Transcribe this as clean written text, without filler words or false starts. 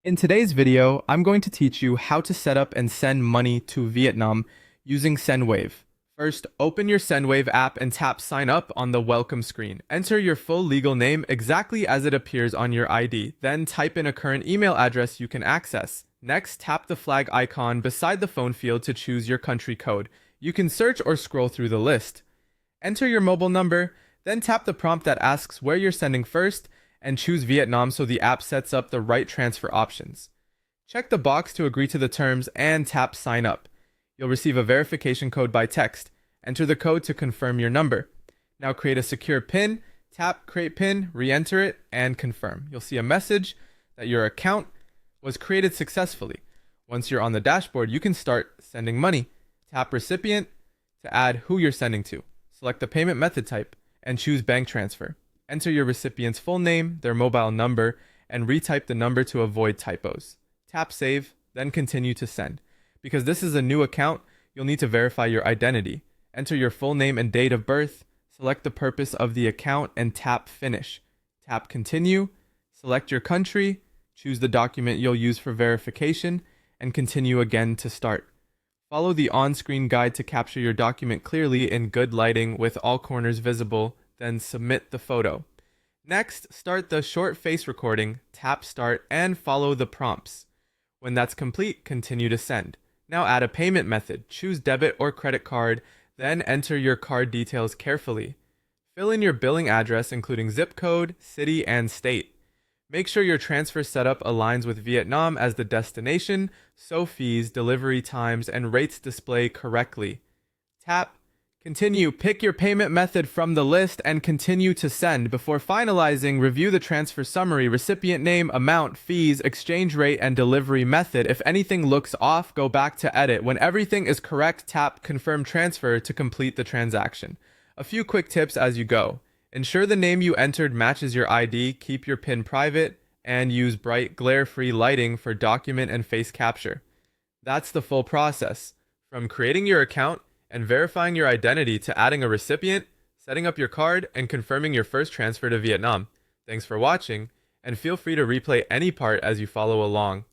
In today's video, I'm going to teach you how to set up and send money to Vietnam using Sendwave. First, open your Sendwave app and tap Sign Up on the welcome screen. Enter your full legal name exactly as it appears on your ID. Then type in a current email address you can access. Next, tap the flag icon beside the phone field to choose your country code. You can search or scroll through the list. Enter your mobile number, then tap the prompt that asks where you're sending first, and choose Vietnam so the app sets up the right transfer options. Check the box to agree to the terms and tap Sign Up. You'll receive a verification code by text. Enter the code to confirm your number. Now create a secure PIN, tap Create PIN, re-enter it, and confirm. You'll see a message that your account was created successfully. Once you're on the dashboard, you can start sending money. Tap Recipient to add who you're sending to. Select the payment method type and choose Bank Transfer. Enter your recipient's full name, their mobile number, and retype the number to avoid typos. Tap Save, then continue to send. Because this is a new account, you'll need to verify your identity. Enter your full name and date of birth, select the purpose of the account, and tap Finish. Tap Continue, select your country, choose the document you'll use for verification, and continue again to start. Follow the on-screen guide to capture your document clearly in good lighting with all corners visible, then submit the photo. Next, start the short face recording, tap Start, and follow the prompts. When that's complete, continue to send. Now add a payment method, choose debit or credit card, then enter your card details carefully. Fill in your billing address including zip code, city, and state. Make sure your transfer setup aligns with Vietnam as the destination, so fees, delivery times, and rates display correctly. Tap Continue. Pick your payment method from the list and continue to send. Before finalizing, review the transfer summary, recipient name, amount, fees, exchange rate, and delivery method. If anything looks off, go back to edit. When everything is correct, tap Confirm Transfer to complete the transaction. A few quick tips as you go. Ensure the name you entered matches your ID, keep your PIN private, and use bright, glare-free lighting for document and face capture. That's the full process. From creating your account and verifying your identity to adding a recipient, setting up your card, and confirming your first transfer to Vietnam. Thanks for watching, and feel free to replay any part as you follow along.